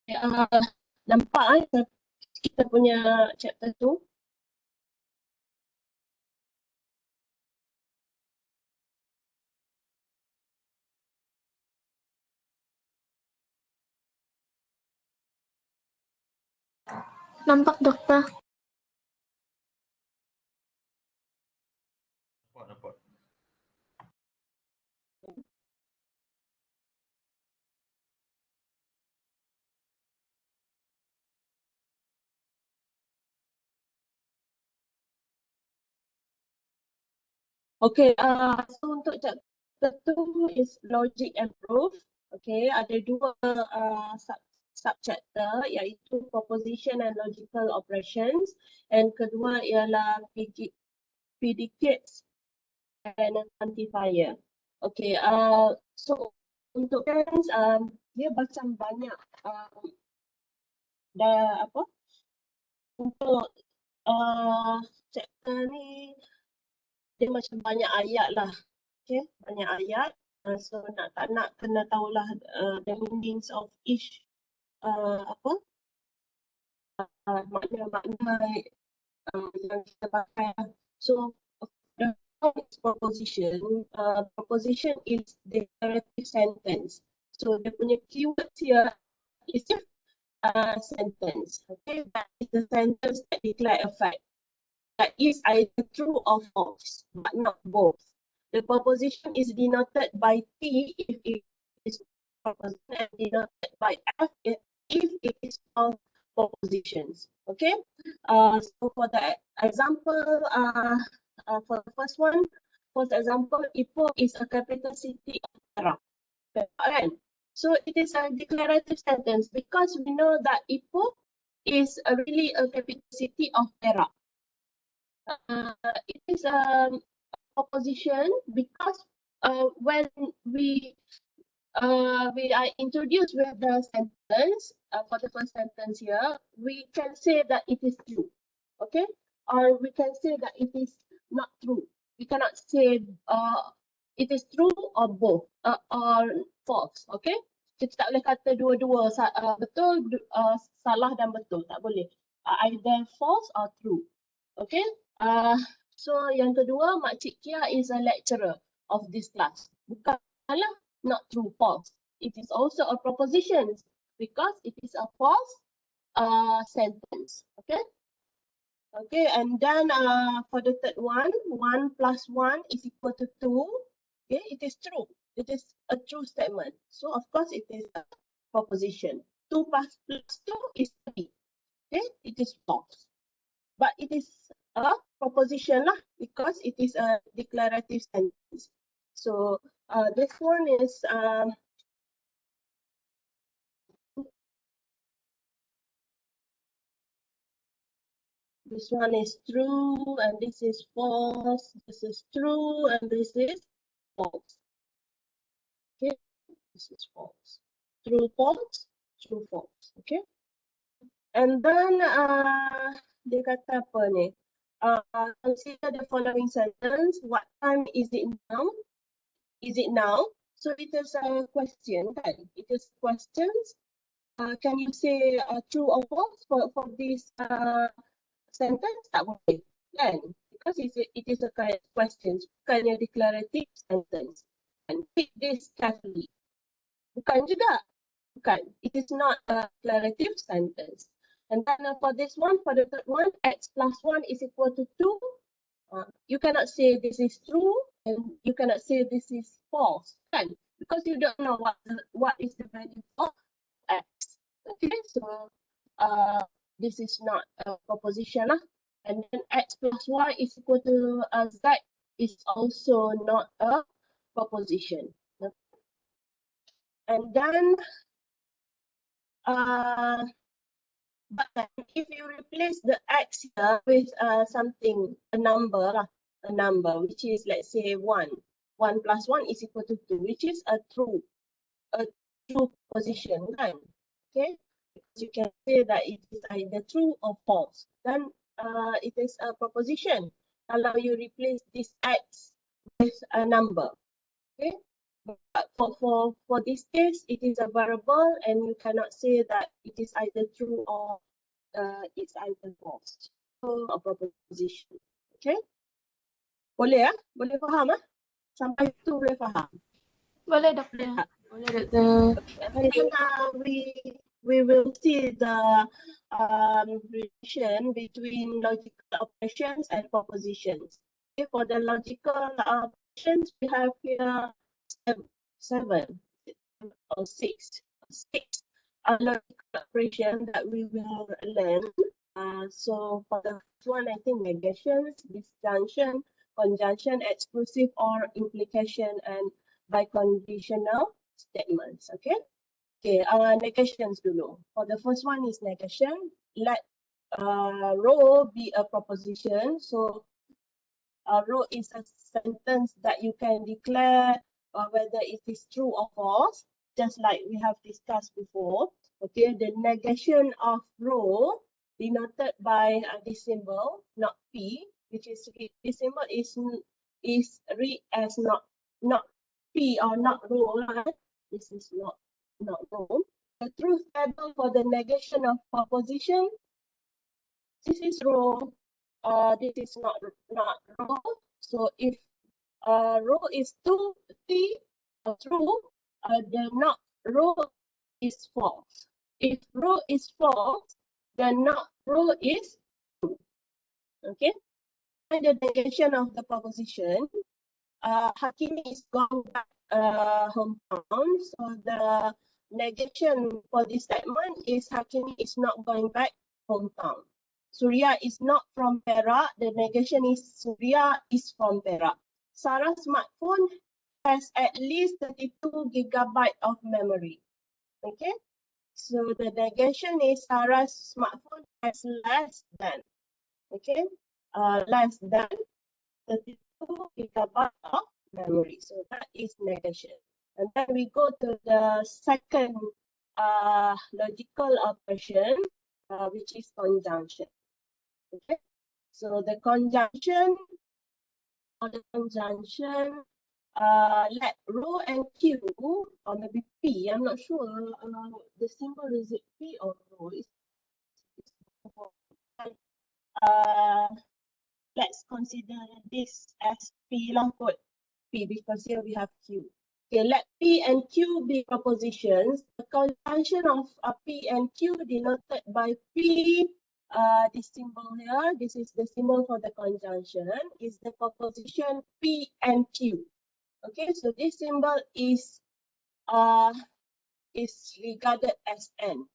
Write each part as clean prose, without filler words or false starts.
Nampak kita punya chapter tu. Nampak, doktor. Nampak. Okay, so untuk chapter tu is logic and proof. Okay, ada dua sub-chapter iaitu proposition and logical operations, and kedua ialah predicates and quantifier. Okay, so untuk friends, dia macam banyak untuk chapter ni dia macam banyak ayat lah. Okay, banyak ayat. So tak nak kena tahulah the meanings of each makna-makna yang kita pakai. So the first is proposition. Proposition is declarative sentence. So dia punya keyword here is just sentence. Okay, that is the sentence that declare a fact. That is either true or false, but not both. The proposition is denoted by T if it is proposition and denoted by F if it is all propositions. Okay. So for the example, for the first one, for example, Ipoh is a capital city of Perak. So it is a declarative sentence because we know that Ipoh is really a capital city of Perak. It is a proposition because when we are introduced with the sentence for the first sentence here, we can say that it is true, okay, or we can say that it is not true. We cannot say it is true or both or false, okay. Kita tak boleh kata dua-dua betul, salah dan betul, tak boleh. Either false or true, okay. So yang kedua, Makcik Kia is a lecturer of this class. Bukanlah not true, false. It is also a proposition because it is a false sentence. Okay. Okay, and then for the third one, 1 plus 1 is equal to 2. Okay, it is true. It is a true statement. So of course it is a proposition. 2 plus 2 is 3. Okay, it is false. But it is a proposition lah because it is a declarative sentence. So this one is this one is true and this is false. This is true and this is false. Okay, this is false. True, false, true, false. Okay. And then dia kata apa ni? Consider the following sentence. What time is it now? Is it now? So it is a question, kan? It is questions. Can you say true or false for this sentence? Tak boleh, kan? Because it is a kind of question, bukannya declarative sentence. And pick this carefully. Bukan juga. Bukan. It is not a declarative sentence. And then for this one, for the third one, x plus 1 is equal to 2. You cannot say this is true and you cannot say this is false, kan? Because you don't know what is the value of x. Okay, so this is not a proposition lah. And then x plus y is equal to z is also not a proposition. And then but if you replace the x here with something, a number, which is, let's say 1. 1 plus 1 is equal to 2, which is a true position, right? Okay, because you can say that it is either true or false. Then it is a proposition. Kalau you replace this x with a number, okay, But for this case, it is a variable and you cannot say that it is either true or it's either false. So a proposition. Okay? Boleh ya? Boleh faham ah? Sampai tu boleh faham. Boleh, Boleh doktor. tak? Boleh, doktor. And then we will see the relation between logical operations and propositions. Okay, for the logical operations, we have here seven or six logical operations that we will learn. So for the first one, I think negations, disjunction, conjunction, exclusive or implication, and biconditional statements. Okay. Okay. Negations dulu. For the first one is negation. Let row be a proposition. So a row is a sentence that you can declare whether it is true or false, just like we have discussed before. Okay, the negation of row denoted by this symbol, not P, which is this symbol is read as not P or not row. Right? This is not row. The truth table for the negation of proposition. This is row. This is not row. So if row is true, then not row is false. If row is false, then not row is true. Okay. And the negation of the proposition, Hakimi is going back hometown. So the negation for this statement is Hakimi is not going back hometown. Surya is not from Perak. The negation is Surya is from Perak. Sarah's smartphone has at least 32 gigabyte of memory. Okay. So the negation is Sarah's smartphone has less than. Okay. Less than 32 gigabyte of memory. So that is negation. And then we go to the second logical operation, which is conjunction. Okay. So the conjunction let row and Q or maybe P. I'm not sure. The symbol is it P or row? Let's consider this as P lah kot. P because here we have Q. Okay, let P and Q be propositions. The conjunction of P and Q denoted by P, this symbol here, this is the symbol for the conjunction, is the proposition P and Q. Okay, so this symbol is regarded as N.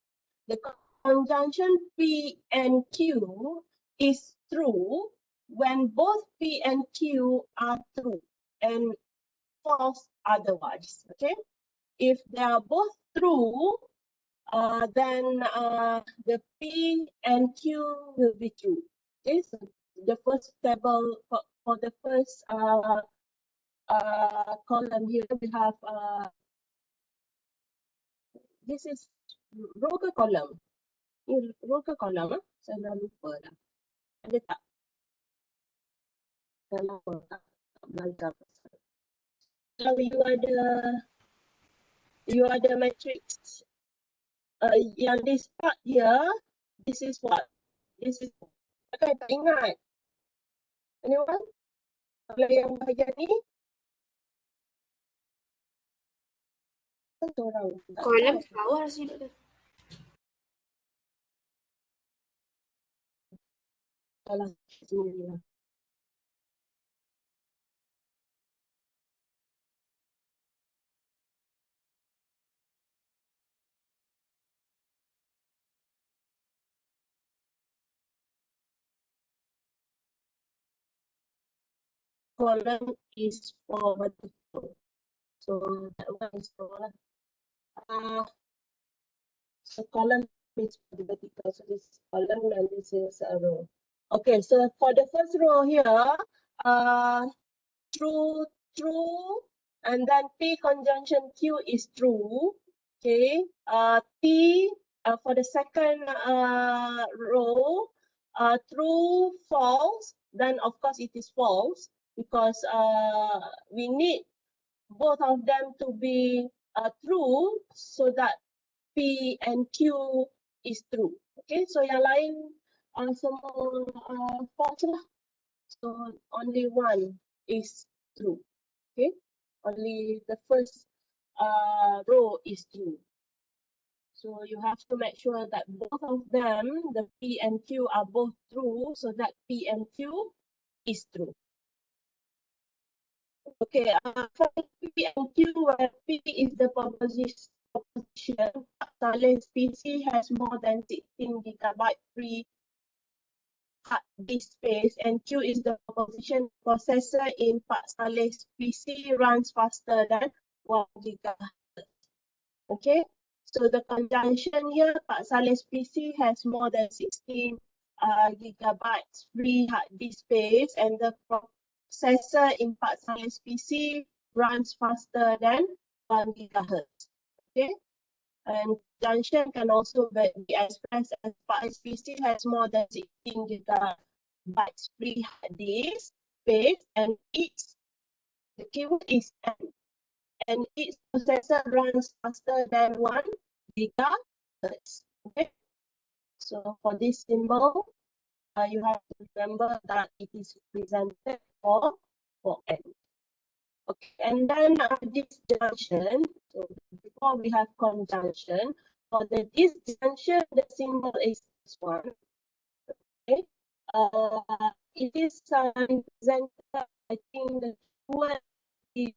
The conjunction P and Q is true when both P and Q are true and false otherwise. Okay, if they are both true, then the P and Q will be true. Okay, so the first table for the first column here we have this is row ke column? Ini row ke column? Saya dah lupa dah. Ada tak? Dah lupa tak? Belajar. Kalau you ada matrix yang this part here, this is what? This is okay, tak ingat. Anyone? Kalau yang bahagian ni satu orang. Kolom bawah sih, doktor. Salah sendiri lah. Column is for vertical. So that one is for so column is for the vertical. So this is column and this is a row. Okay, so for the first row here, true, and then P conjunction Q is true. Okay, T for the second row, true, false. Then of course it is false because we need both of them to be true so that P and Q is true. Okay, so yang lain semua false lah. So only one is true. Okay, only the first row is true. So you have to make sure that both of them, the P and Q, are both true so that P and Q is true. Okay, for P and Q, where P is the proposition, Thales PC has more than 16 gigabyte free hard disk space, and Q is the proposition processor in Thales PC runs faster than 1 gigahertz. Okay, so the conjunction here, Thales PC has more than 16 gigabytes free hard disk space, and the processor in Thales PC runs faster than 1 gigahertz. Okay, and conjunction can also be expressed as Thales PC has more than 16 gigabytes free hard disk space, and the keyword is and its processor runs faster than 1 gigahertz. Okay, so for this symbol, you have to remember that it is represented for n. Okay, and then disjunction. So before we have conjunction, for the disjunction, the symbol is this one. Okay, it is represented. I think the word is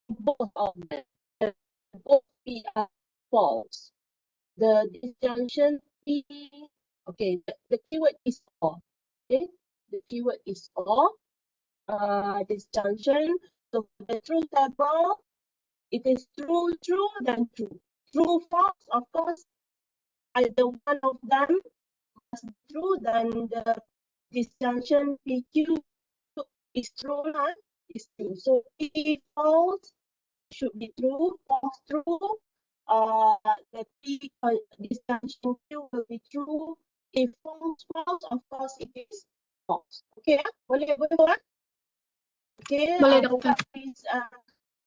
both of them. Both P are false. The disjunction P, okay, the keyword is or. Okay, the keyword is or. Disjunction. So the true table, it is true, then true. True, false, of course, either one of them must be true, then the disjunction PQ is true, is true. So P false should be true, false true. The P disjunction Q will be true. If false, of course it is false. Okay, boleh buat? Okay, Boleh, Doktor. is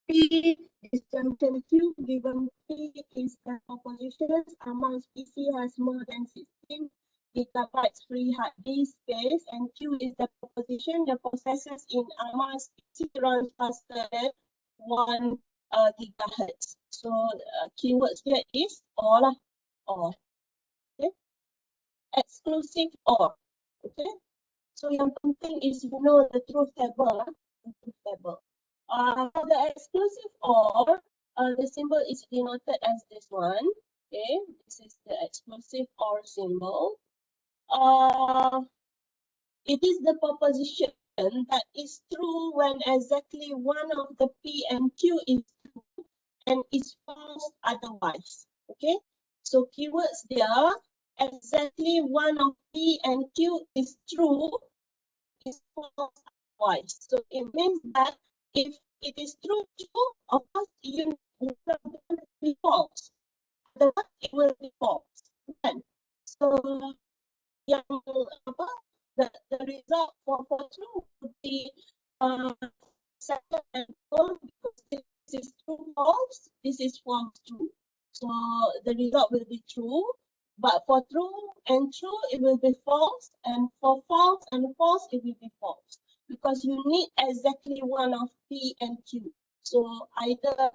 P disjunction Q given P is the propositions amongst PC has more than 16 gigabytes free hard disk space, and Q is the proposition the processors in amongst PC runs faster than 1 gigahertz. So keywords here is or. Okay, exclusive or. Okay, so yang penting is you know the truth table. For the exclusive or, the symbol is denoted as this one. Okay, this is the exclusive or symbol. It is the proposition that is true when exactly one of the P and Q is true and is false otherwise. Okay, so keywords there, exactly one of P and Q is true, is false otherwise. So it means that if it is true, of course, you will be false. Otherwise, it will be false. Then, so yang apa, the result for true would be second and third, because this is true false, this is false true. So the result will be true. But for true and true, it will be false, and for false and false, it will be false, because you need exactly one of P and Q. So either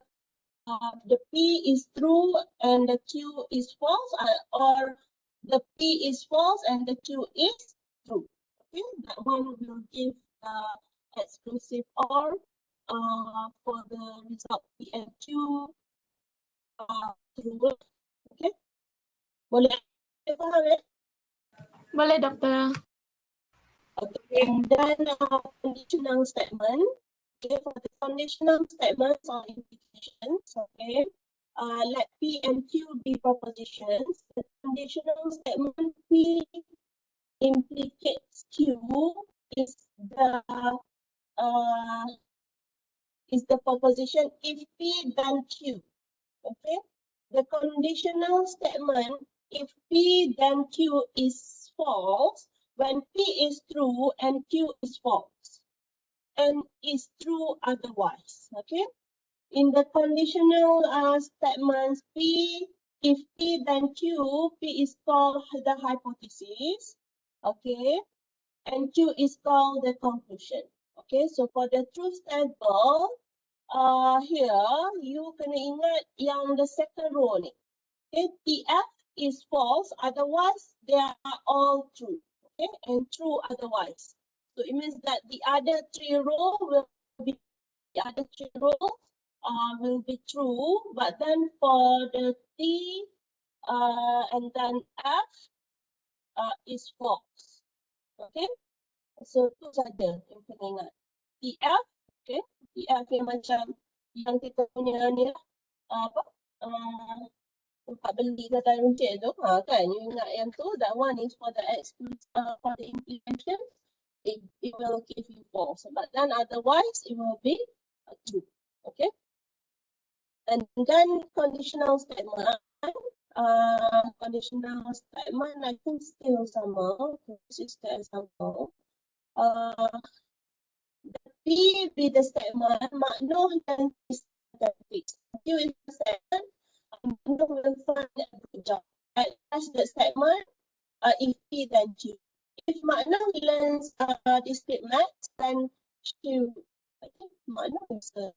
the P is true and the Q is false, or the P is false and the Q is true. Okay, that one will give exclusive or for the result P and Q true. Okay, boleh faham ya? Boleh, Doktor. Okay, and then conditional statement. Okay, for the conditional statements or implications, okay, let P and Q be propositions. The conditional statement P implicates Q is the proposition if P then Q. Okay, the conditional statement if P then Q is false, when P is true and Q is false, and is true otherwise. Okay. In the conditional statements, if P then Q, P is called the hypothesis. Okay. And Q is called the conclusion. Okay, so for the truth table, here you kena ingat yang the second row ni. Okay, TF is false, otherwise they are all true. Okay, and true otherwise. So it means that the other three rows will be true, but then for the T and then F is false. Okay. So tu saja yang kena ingat. TF, okay, TF yang macam yang kita punya ni lah, apa, tempat beli kata runcit tu, kan, you ingat yang tu, that one is for the for the implementation, it will give you false, but then otherwise it will be true, okay. And then conditional statement, I think still sama, this is the example. P be the statement, makna dan fix. Q is the statement, makna will find a good job. As the statement, if P then Q. If makna learns discrete maths, then Q, I think makna is the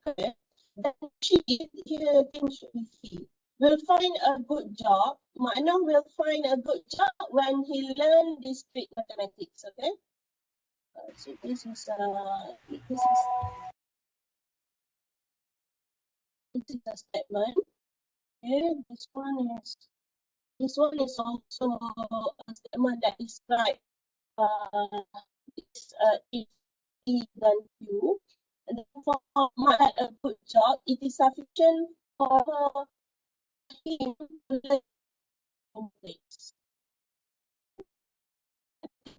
correct. Then she, here again should be he. Will find a good job. Makna will find a good job when he learn discrete mathematics, okay? So this is a statement. Okay, this one is also a statement that describes this if he then Q. And for my a good job, it is sufficient for him to learn complex.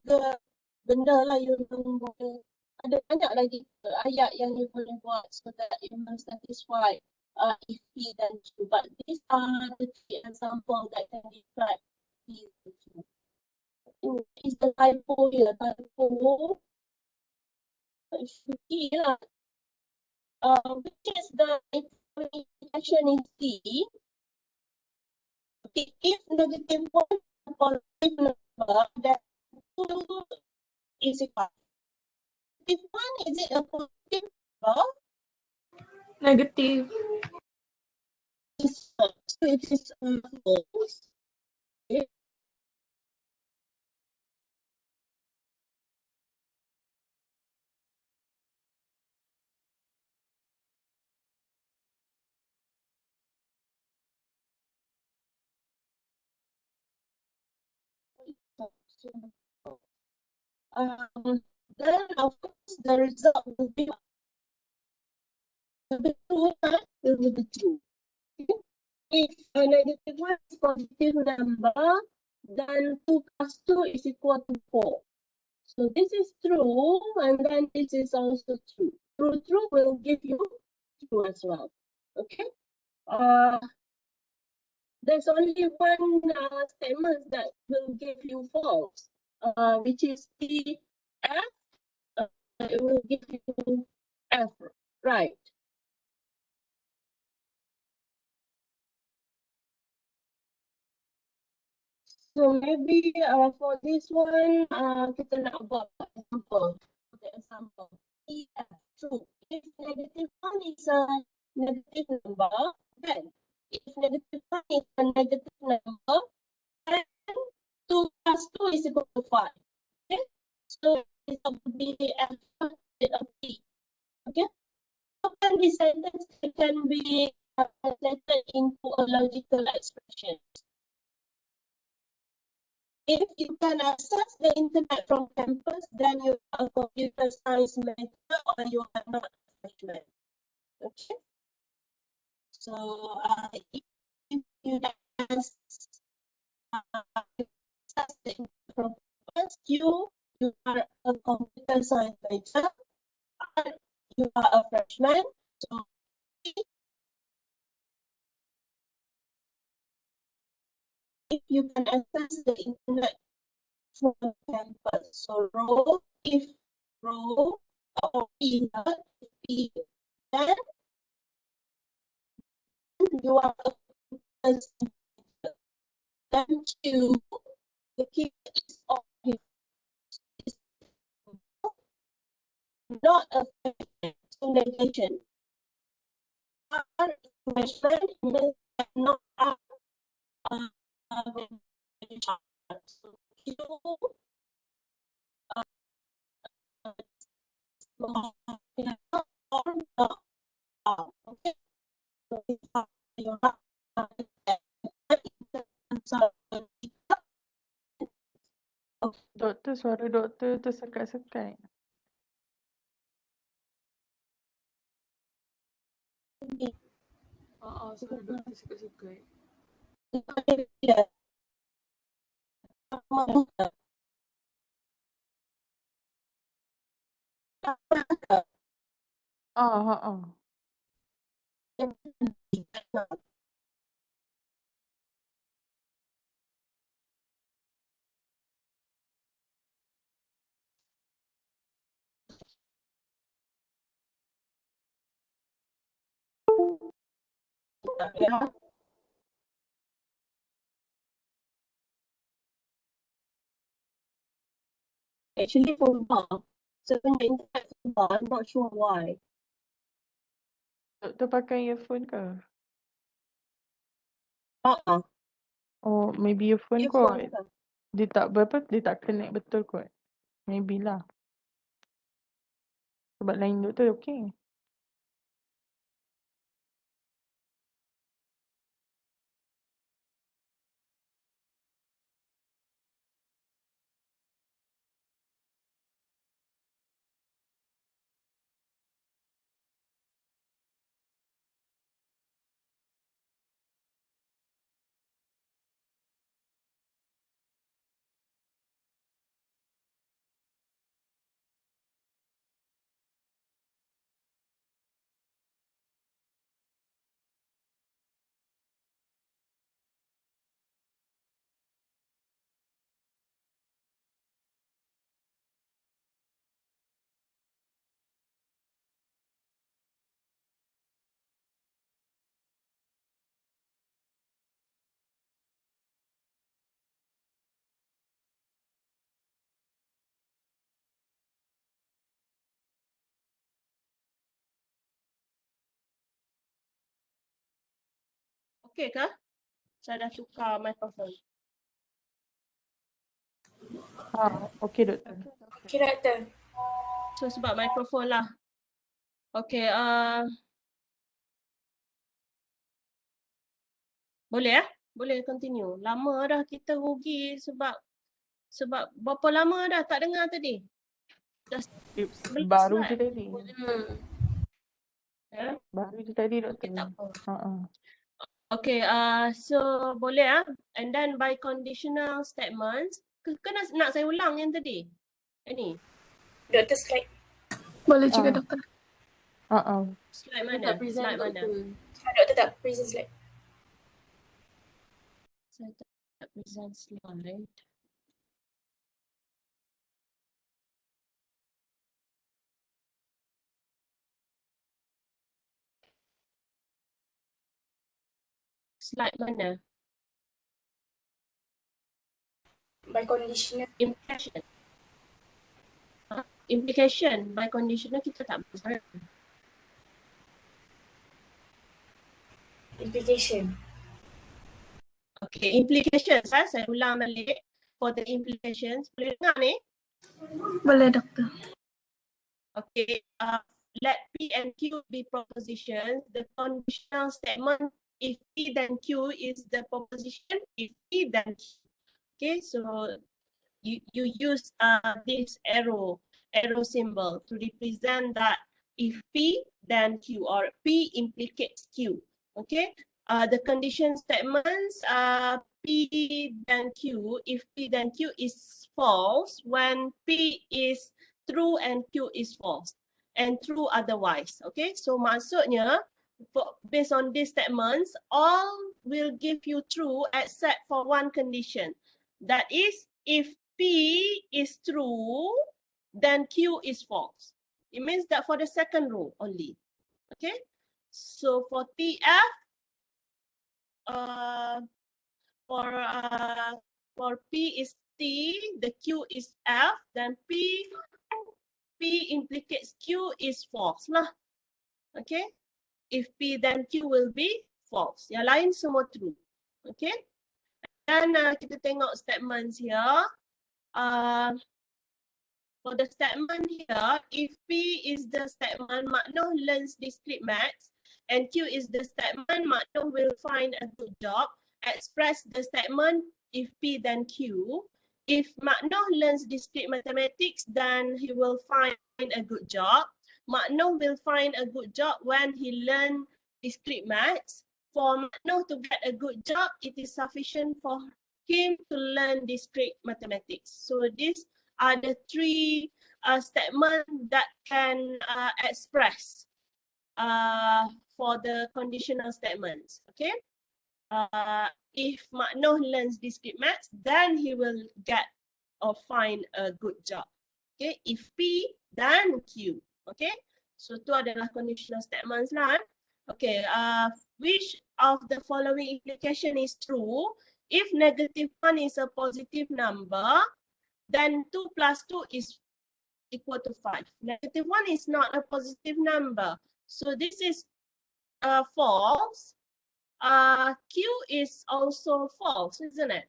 The benda lah you boleh, ada banyak lagi ayat yang you boleh buat so that you will satisfy if he then Q. But these are the three examples that can describe he then Q. Is the typo here? Typo should be lah. Which is the information in C. Okay, if negative one positive number, then 2 is equal. If one, is it a positive number? Negative. So it is false. Okay. Then of course the result will be true. Will be true. Okay. If a negative one is positive number, then 2 plus 2 is equal to 4. So this is true, and then this is also true. True will give you true as well. Okay. There's only one statement that will give you false, which is the F. It will give you F, right? So maybe for this one, kita nak buat example. Okay, example. If true. If negative one is a negative number, then if negative one is a negative number, then 2 plus 2 is equal to 5. Okay, so this will be F instead of T. Okay, so then this sentence can be translated into a logical expression. If you can access the internet from campus, then you are a computer science major or you are not a freshman. Okay. So if you access the internet from campus, you are a computer science major and you are a freshman. So if you can access the internet from campus. So row, if row or P, then you are a person. Then Q, the key is of his, is not a negation. R measurement means not so Q or not. Okay. So it's your Doktor, suara doktor tersekat-sekat. Suara doktor tersekat-sekat. Ha. Actually, for bar, so when the internet for bar, I'm not sure why. Doktor pakai earphone ke? Oh, maybe earphone kot. Dia tak berapa, dia tak connect betul kot. Maybe lah. Sebab lain doktor okey. Okey ke? Saya dah tukar mikrofon. Okey doktor. Okay, doktor. So sebab mikrofon lah. Okey, boleh Boleh continue. Lama dah kita rugi sebab berapa lama dah tak dengar tadi? Dah 11 Baru je slide. tadi. Ya? Baru je tadi doktor. Okey, tak apa. Ha. Okay, so boleh and then by conditional statements, kena nak saya ulang yang tadi? Ini, Doktor slide. Ah. Boleh juga doktor. slide mana? Slide mana? Doktor tak present slide. Saya tak present slide. Slide mana? By conditional. Implication. Implication by conditional kita tak present. Implication. Okay, implications saya ulang balik. For the implications, boleh dengar ni? Boleh doktor. Okay, let P and Q be propositions. The conditional statement, if P then Q is the proposition, if P then Q. Okay, so you use this arrow symbol to represent that if P then Q or P implicates Q. Okay, the condition statements P then Q, if P then Q is false when P is true and Q is false and true otherwise. Okay, so maksudnya based on these statements, all will give you true except for one condition. That is, if P is true, then Q is false. It means that for the second row only. Okay, so for TF, for P is T, the Q is F, then P implicates Q is false lah. Okay, if P then Q will be false. Yang lain semua true. Okay, dan kita tengok statements here. For the statement here, if P is the statement, Makno learns discrete maths, and Q is the statement, Makno will find a good job. Express the statement if P then Q. If Makno learns discrete mathematics, then he will find a good job. Makno will find a good job when he learns discrete maths. For Makno to get a good job, it is sufficient for him to learn discrete mathematics. So this are the three statements that can express for the conditional statements. Okay, if Makno learns discrete maths, then he will get or find a good job. Okay, if P, then Q. Okay, so itu adalah conditional statements lah. Okay, which of the following implication is true? If -1 is a positive number, then 2 plus 2 is equal to 5. -1 is not a positive number. So this is false. Q is also false, isn't it?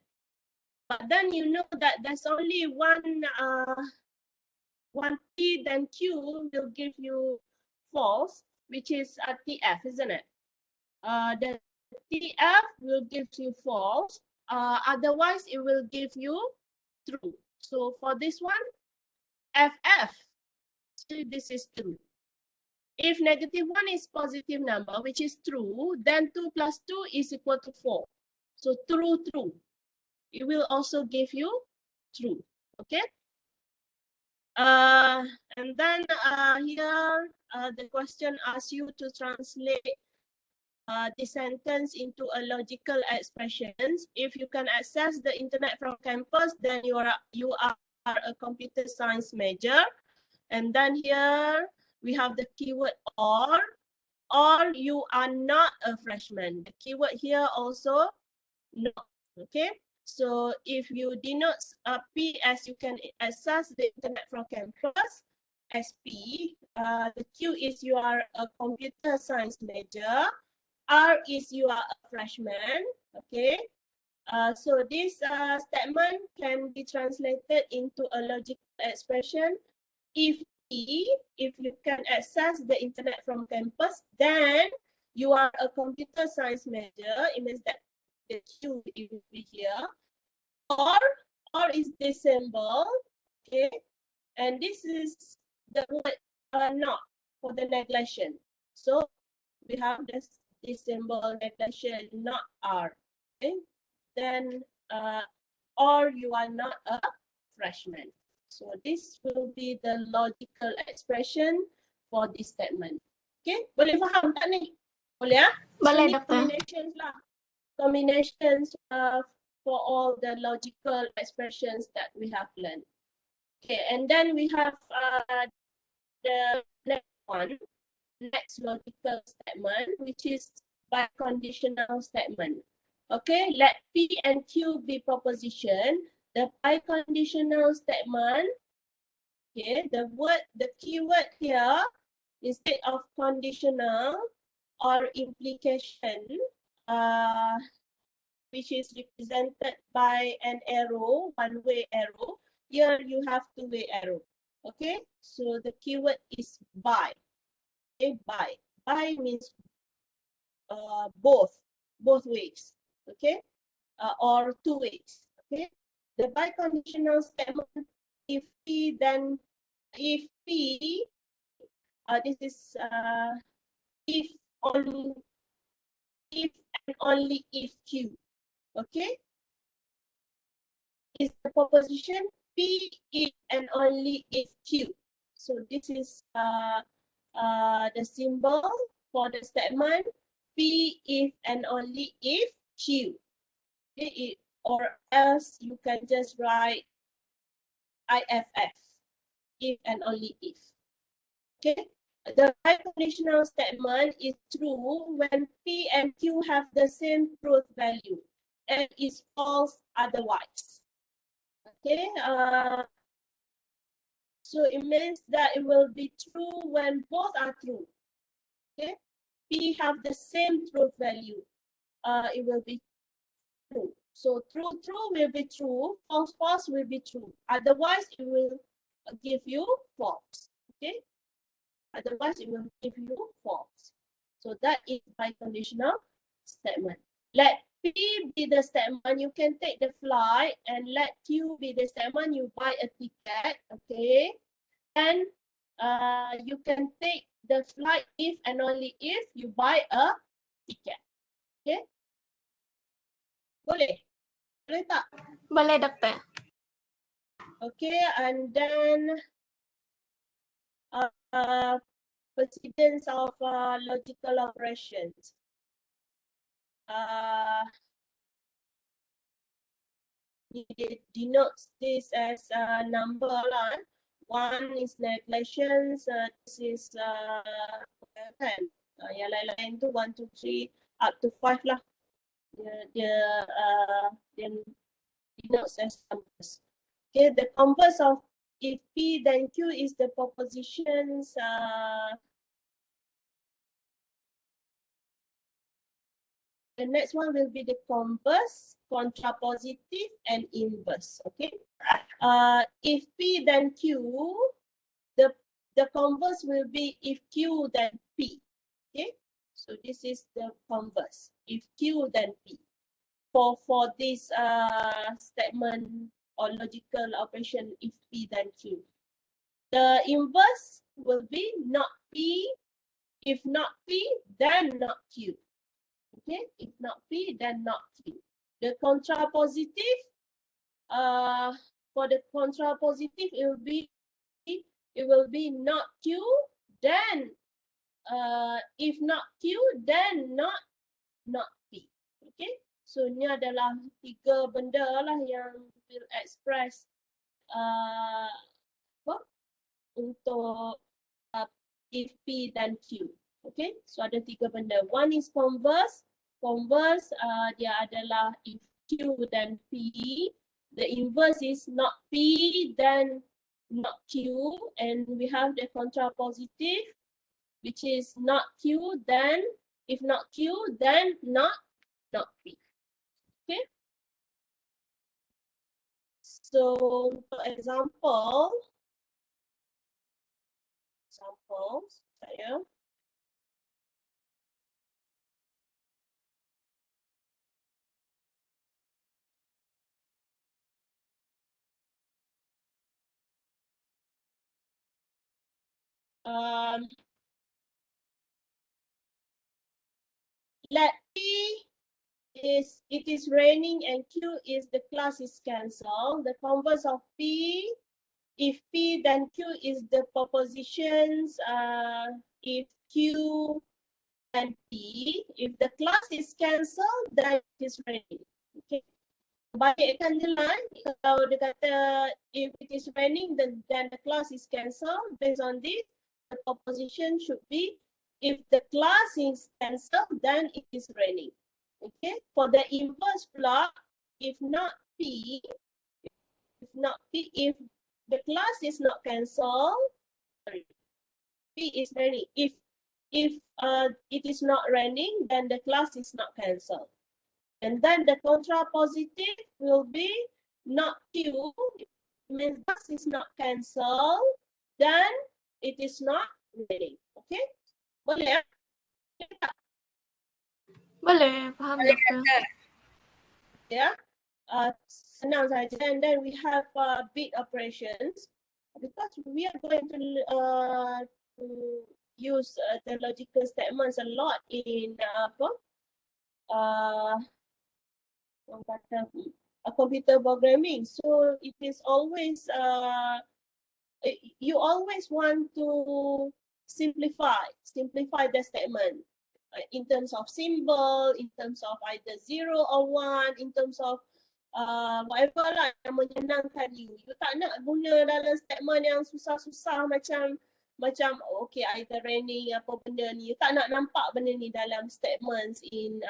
But then you know that there's only one P, then Q will give you false, which is TF, isn't it? The TF will give you false. Otherwise, it will give you true. So for this one, FF, so this is true. If -1 is positive number, which is true, then 2 plus 2 is equal to 4. So true. It will also give you true. Okay. And then here, the question asks you to translate the sentence into a logical expressions. If you can access the internet from campus, then you are a computer science major. And then here we have the keyword or you are not a freshman. The keyword here also not. Okay, so if you denote P as you can access the internet from campus as P, the Q is you are a computer science major, R is you are a freshman. Okay, so this statement can be translated into a logical expression. If you can access the internet from campus, then you are a computer science major. It means that the Q will be here. Or is this symbol. Okay, and this is the word not for the negation. So we have this symbol negation, not R. Okay, then or you are not a freshman. So this will be the logical expression for this statement. Okay, boleh faham tak ni? Boleh ya? Boleh, So, Doktor. combinations lah. Combinations for all the logical expressions that we have learned. Okay, and then we have the next one, next logical statement, which is by conditional statement. Okay, let P and Q be proposition. The biconditional statement, okay, the keyword here, instead of conditional or implication, which is represented by an arrow, one-way arrow. Here you have two-way arrow. Okay, so the keyword is by. Okay, by. By means both ways. Okay, or two ways. Okay. The biconditional statement, if P, then if P, this is if and only if Q. Okay, is the proposition P if and only if Q. So this is the symbol for the statement P if and only if Q. Okay, or else you can just write IFF, if and only if. Okay, the biconditional statement is true when P and Q have the same truth value and is false otherwise. Okay, so it means that it will be true when both are true. Okay, P have the same truth value. It will be true. So true will be true, false will be true. Otherwise, it will give you false. Okay. Otherwise, it will give you false. So that is biconditional statement. Let P be the statement you can take the flight, and let Q be the statement you buy a ticket. Okay. And you can take the flight if and only if you buy a ticket. Okay. Boleh? Boleh tak? Boleh, doktor. Okay, and then precedence of logical operations. It denotes this as a number lah. One is neglections, this is kan. Yang lain-lain tu 1, 2, 3 up to 5 lah. Dia denotes as numbers. Okay, the converse of if P then Q is the propositions the next one will be the converse, contrapositive, and inverse. Okay. If P then Q, the converse will be if Q then P. Okay. So this is the converse. If Q then P. For this statement or logical operation, if P then Q. The inverse will be not P. If not P, then not Q. Okay, if not P, then not Q. The contrapositive, for the contrapositive, it will be not Q, then if not Q, then not P. Okay, so ni adalah 3 benda lah yang will express untuk if P dan Q. Okay, so ada 3 benda. One is converse. Converse dia adalah if Q dan P. The inverse is not P then not Q, and we have the contrapositive, which is not Q then if not Q then not P. Okay. So for examples saya let P is it is raining and Q is the class is cancelled. The converse of P, if P then Q is the propositions. If Q and P, if the class is cancelled, then it is raining. Okay. Balikkan je lah. Kalau dia kata if it is raining, then the class is cancelled. Based on this, the proposition should be if the class is cancelled, then it is raining. Okay. For the inverse pula, if not P, if the class is not cancelled, P is raining. If it is not raining, then the class is not cancelled. And then the contrapositive will be not Q, means class is not cancelled, then it is not raining. Okay? Boleh? Boleh, faham, doktor. Yeah. Senang saja. And then we have bit operations, because we are going to use the logical statements a lot in computer programming. So it is always you always want to simplify the statement in terms of symbol, in terms of either 0 or 1, in terms of whatever lah yang menyenangkan you. You tak nak guna dalam statement yang susah-susah macam okay, either raining apa benda ni. You tak nak nampak benda ni dalam statements in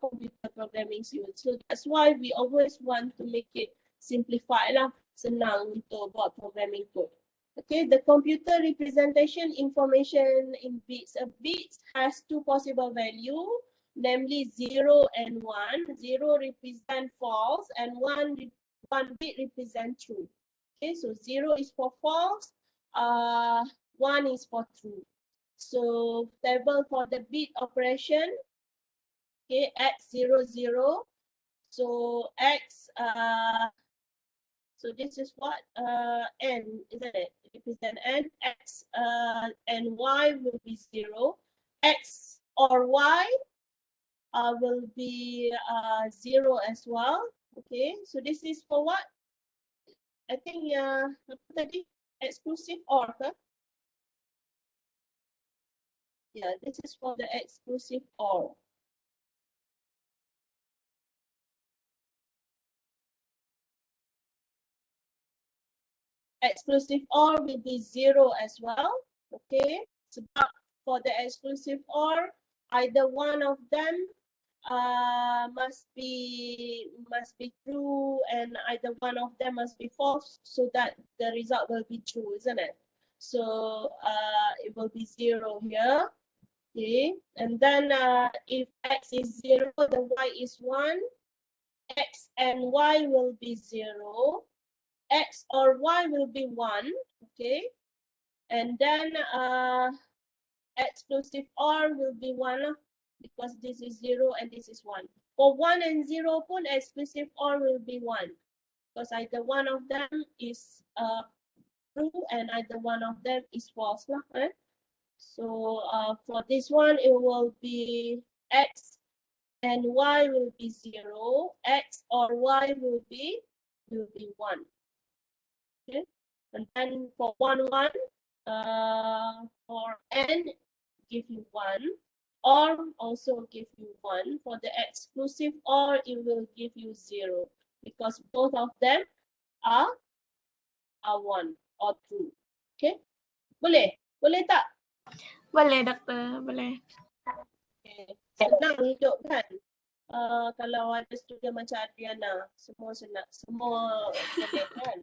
computer programming suite. So that's why we always want to make it simplify lah, senang untuk buat programming code. Okay, the computer representation information in bits. A bit has two possible value, namely 0 and 1. 0 represent false and 1 bit represent true. Okay, so 0 is for false, 1 is for true. So table for the bit operation, okay, x00. So x, so this is what n, isn't it? Represent n, x and y will be 0. X or y will be 0 as well. Okay, so this is for what? I think exclusive OR, huh? Yeah, this is for the exclusive OR. Exclusive OR will be 0 as well. Okay, so for the exclusive OR, either one of them must be true and either one of them must be false, so that the result will be true, isn't it? So it will be 0 here. Okay, and then if x is 0, the y is 1. X and y will be 0. X or y will be 1. Okay, and then exclusive OR will be 1 because this is 0 and this is 1. For 1 and 0 pun exclusive OR will be 1 because either one of them is true and either one of them is false lah. So for this one, it will be x and y will be 0. X or y will be 1. Okay, and then for 1, 1, for n, give you 1. Or also give you 1. For the exclusive OR, it will give you 0 because both of them are 1 or 2. Okay, boleh? Boleh tak? Boleh, doktor. Boleh. Okay. Senang hidup kan? Kalau ada student macam Adriana, semua senang, semua boleh kan?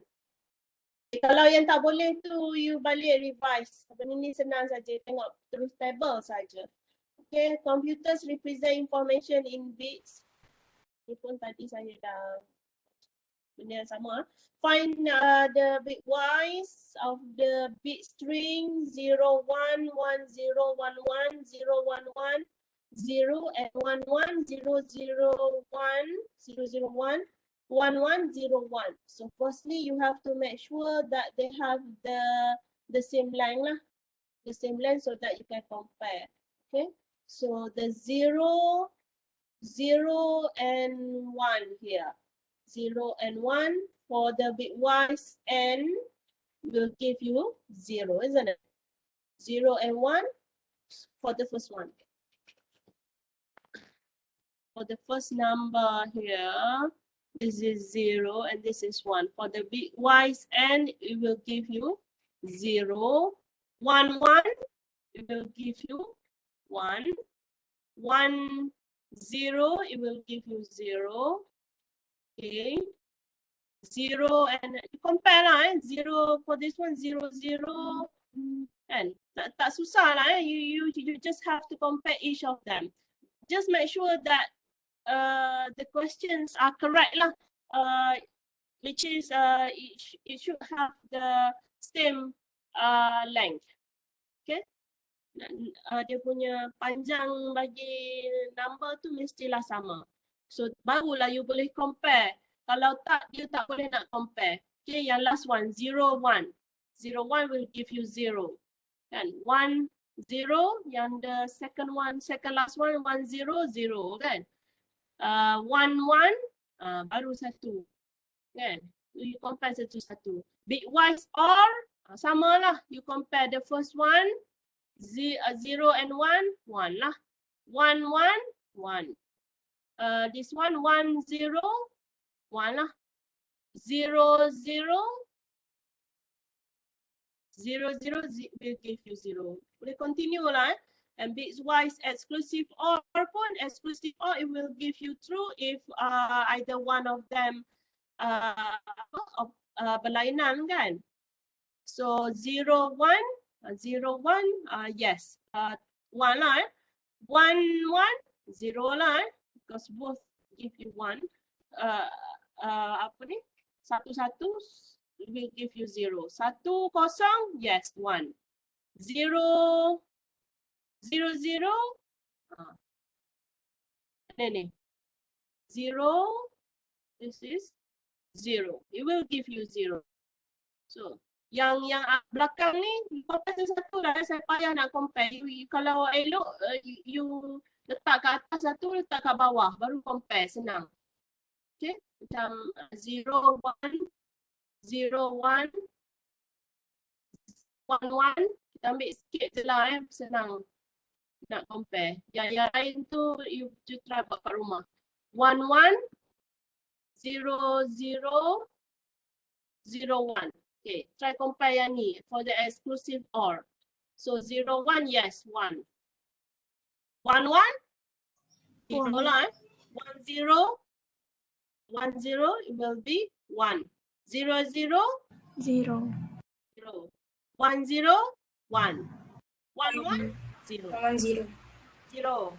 Kalau yang tak boleh tu, you balik revise. Benda ni senang saja, tengok terus table saja. Okay, computers represent information in bits. Ini pun tadi saya dah benda yang sama. Find the bitwise of the bit string 0, 1, 1, 0, 1, 1, 0, 1, 1, 0 and 1, 1, 0, 0, 1, 0, 0, 1, 1, 1, 0, 1. So firstly, you have to make sure that they have the same length lah. The same length so that you can compare. Okay, so the 0, 0 and 1 here. 0 and 1 for the bitwise n will give you 0, isn't it? 0 and 1 for the first one. For the first number here, this is 0 and this is 1. For the bitwise n, it will give you 0. 1, 1, it will give you 1. 1, 0, it will give you 0. Okay. 0 and compare lah 0 for this one, 0, 0. And tak susah lah you just have to compare each of them. Just make sure that the questions are correct lah. Which is it should have the same length. Okay. Dia punya panjang bagi number tu mestilah sama. So barulah you boleh compare. Kalau tak, dia tak boleh nak compare. Okay, yang last one, 0, 1. 0, 1 will give you 0. Kan? 1, 0. Yang the second one, second last one, 1, 0, 0. Kan? 1, 1, baru 1. Kan? You compare satu-satu. Bitwise OR, sama lah. You compare the first one 0 and 1, 1 lah. 1, 1, 1. This one, 1, 0, 1 lah. 0, 0, 0, 0 will give you 0. Boleh continue lah. And bitwise exclusive OR pun, exclusive OR, it will give you true if either one of them berlainan kan. So 0, 1, 0, 1, yes. 1 lah 1, 1, 0 lah because both give you 1. Apa ni? 1, 1 will give you 0. 1, 0, yes, 1. 0, 0, 0. Ni. 0, this is 0. It will give you 0. So, yang belakang ni, compare satu lah. Saya payah nak compare. Kalau elok, you letak kat atas satu, letak kat bawah. Baru compare, senang. Okay, macam 0, 1, 0, 1, 1, 1. Kita ambil sikit je lah senang nak compare. Yang lain tu, you try buat kat rumah. 1, 1, 0, 0, 0, 1. Okay, try compare yang ni for the exclusive OR. So 0, 1, yes, 1. 1, 1, 0 lah 1, 0, 1, 0, it will be 1. 0, 0, 0. 0. 1, 0, 1. 1, 1, 0. 1, 0. 0.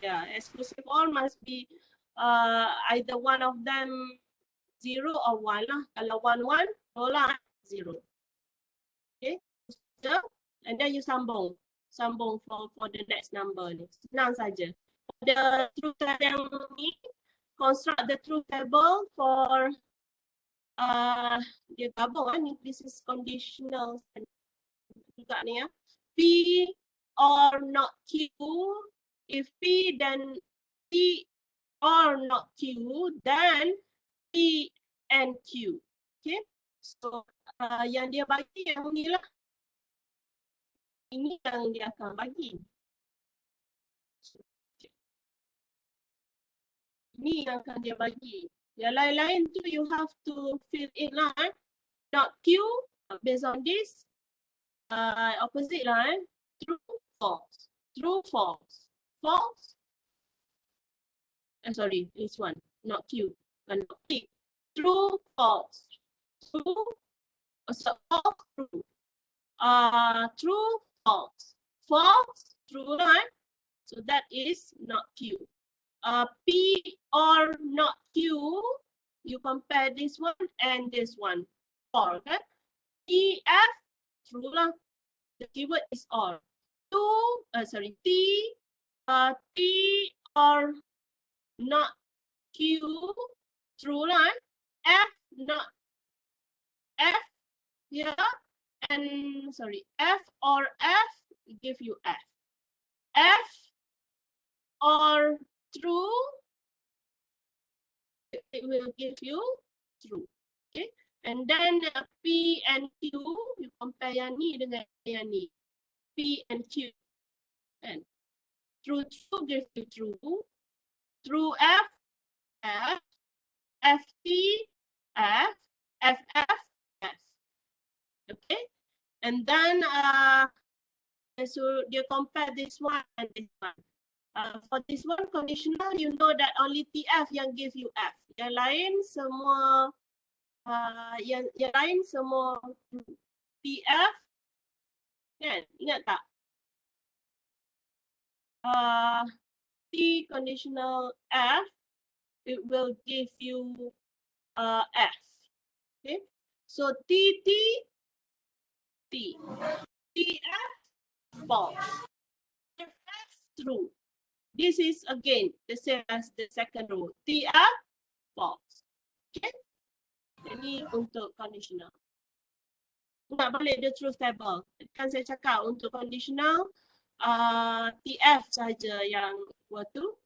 Yeah, exclusive OR must be either one of them 0 or 1 lah. Kalau 1, 1, tolak 0. Okay. So, and then you sambung. Sambung for the next number ni. Senang saja. The truth table yang ni, construct the truth table for dia gabung ni. This is conditional juga ni ya. P or not Q. If P then P or not Q, then P and Q. Okay. So yang dia bagi yang ni lah. Ini yang dia akan bagi. Ini yang akan dia bagi. Yang lain-lain tu you have to fill in lah. Not Q, based on this. Opposite lah. True, false. True, false. False. Sorry, this one. Not Q. Not P. True, false. True. So false, true. True, false. False, true, right? So that is not Q. P or not Q, you compare this one and this one. Or, okay? P, F, true lah. The keyword is or. T, T or not Q, true lah. F, not F, yeah. And sorry, F or F, give you F. F or true, it will give you true. Okay, and then P and Q, you compare yang ni dengan yang ni. P and Q, and true give you true. True F, F, FT, F, FF, F. Okay, and then so you compare this one and this one. For this one conditional, you know that only TF yang give you F. Yang lain semua yang lain semua TF. Kan? Ingat tak? T conditional F, it will give you F. Okay? So T, TF, false. FF, true. This is again the same as the second rule. TF, false. Okay? Ini untuk conditional. Nak balik the truth table. Kan saya cakap untuk conditional, TF saja yang equal to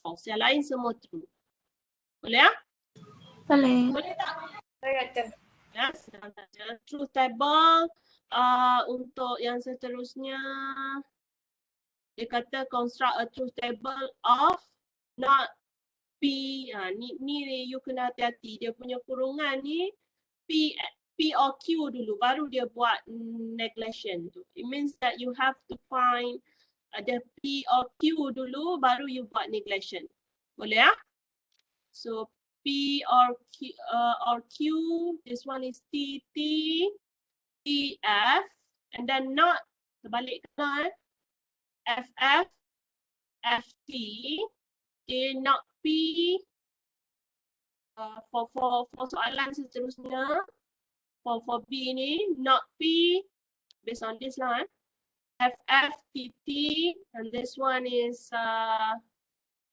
false. Yang lain semua true. Boleh ya? Boleh. Boleh tak? Boleh tak? Ya, senang saja. Truth table Untuk yang seterusnya, dia kata construct a truth table of not P. Ni you kena hati-hati. Dia punya kurungan ni P or Q dulu, baru dia buat neglection tu. It means that you have to find ada P or Q dulu, baru you buat neglection. Boleh ya? So P or Q, this one is T, F, and then not, terbalik kena F, T, okay, not P, for soalan seterusnya, for B ni, not P, based on this lah, T, and this one is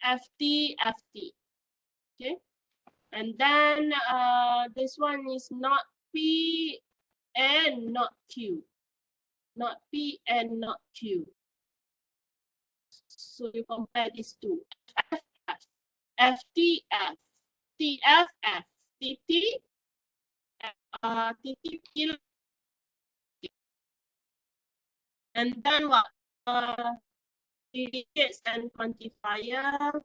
F, T, okay, and then this one is not P and not Q, not P and not Q. So you compare these two. F, T, F, T, F, T, T, P. And then what? Predicates and quantifier.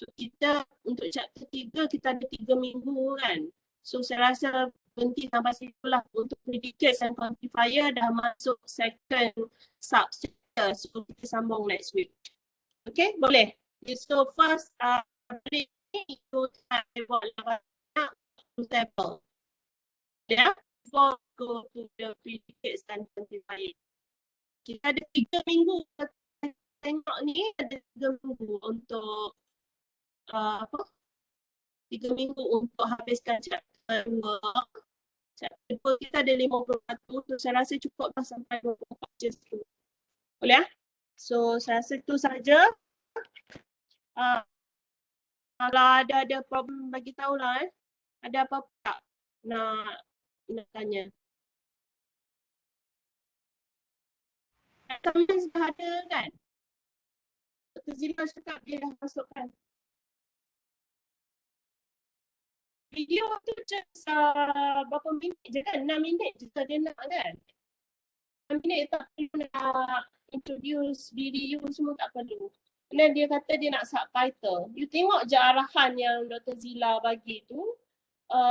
So kita untuk chapter 3 kita ada 3 minggu kan. So saya rasa berhenti sampai situ lah. Untuk predicates and quantifier dah masuk second subchapter. So kita sambung next week. Okay, boleh? So first, hari ni kita buat table. Yeah, before go to the predicates and quantifier. Kita ada 3 minggu tengok ni, ada 3 minggu untuk 3 minggu untuk habiskan chapter 2. Chapter 2 kita ada 51, so saya rasa cukup lah sampai 24 je tu. Boleh ya? So saya rasa itu saja. Kalau ada problem bagi tahulah Ada apa-apa tak nak tanya? Comments dah ada kan? Dr. Zila cakap dia dah masukkan. Video tu just berapa minit je kan? 6 minit je dia nak kan? 6 minit tak perlu nak introduce diri you semua tak perlu. Dan dia kata dia nak subtitle. You tengok je arahan yang Dr. Zila bagi tu.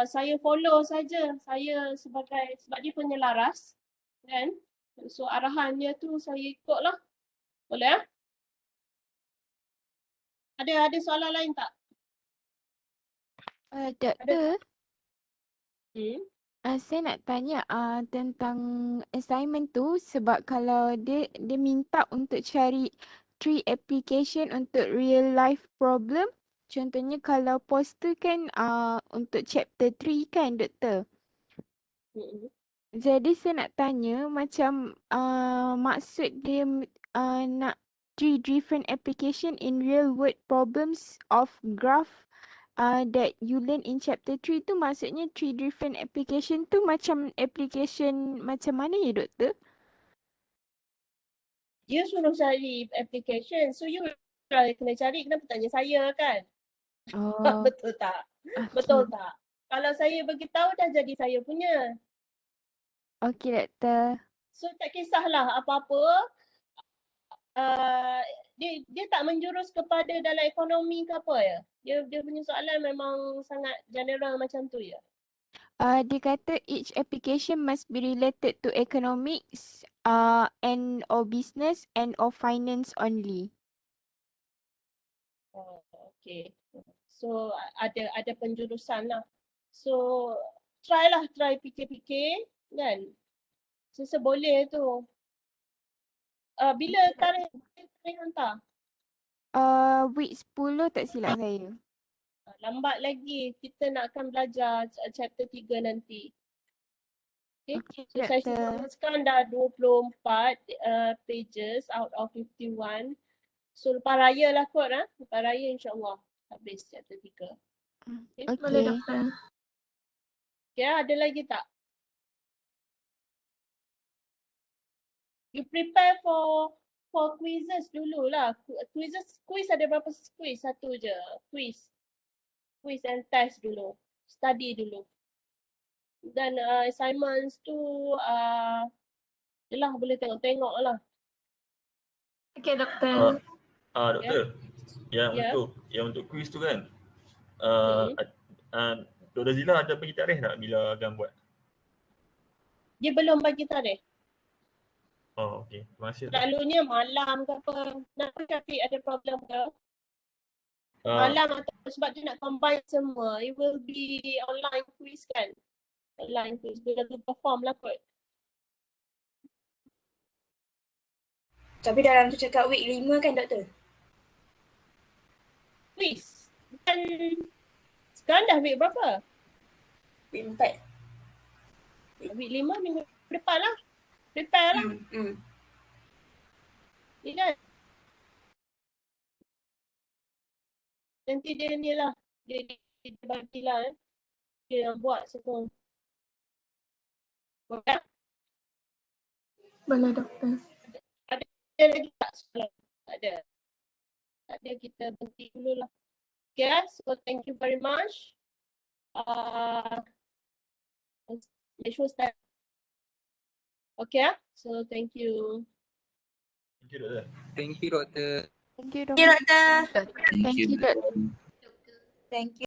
Saya follow saja. Saya sebab dia penyelaras. Kan? So arahannya tu saya ikut lah. Boleh ya? Ada soalan lain tak? Doktor, saya nak tanya tentang assignment tu sebab kalau dia minta untuk cari 3 application untuk real life problem. Contohnya kalau poster kan untuk chapter 3 kan doktor. Jadi saya nak tanya macam maksud dia nak 3 different application in real world problems of graph that you learn in chapter 3 tu maksudnya 3 different application tu macam application macam mana ya doktor? Dia suruh cari application. So you kena cari, kenapa tanya saya kan? Oh. Betul tak? Okay. Betul tak? Kalau saya beritahu dah jadi saya punya. Okey doktor. So tak kisahlah apa-apa. Dia tak menjurus kepada dalam ekonomi ke apa ya? Dia punya soalan memang sangat general macam tu ya? Dia kata each application must be related to economics and or business and or finance only. Oh, okay. So ada penjurusan lah. So try fikir-fikir kan. Saya boleh tu. Bila tarikh hantar? Week 10 tak silap saya. Lambat lagi. Kita nak akan belajar chapter 3 nanti. Okay. Okay, So saya sekarang dah 24 pages out of 51. So lepas raya lah kot lepas raya insyaAllah habis chapter 3. Boleh Okay. doktor. Okay, ada lagi tak? You prepare for quizzes dululah. Quiz ada berapa quiz? Satu je. Quiz and test dulu. Study dulu. Dan assignments tu yelah boleh tengok lah. Okay doktor. Doktor, Ya. yang untuk quiz tu kan, Mhm. Dr. Zila ada bagi tarikh tak bila akan buat? Dia belum bagi tarikh. Oh, okey. Terima kasih. Selalunya malam ke apa. Kenapa Syafiq ada problem ke? Ah, Malam atau sebab dia nak combine semua. It will be online quiz kan? Online quiz. Dia dah perform lah kot. Tapi dalam tu cakap week 5 kan doktor? Quiz. Dan sekarang dah week berapa? Week 4. Week 5 minggu depan lah. Prepare lah. Ingat. Nanti dia ni lah. Dia bagilah Dia yang buat semua. Boleh? Boleh doktor. Ada lagi tak soalan? Tak ada. Tak ada, kita berhenti dulu lah. Okay, so thank you very much. Let's start. Okay, so thank you. thank you, Doktor. Thank you, doktor. Thank you, Okay doktor. doktor. Thank you, doktor. Thank you.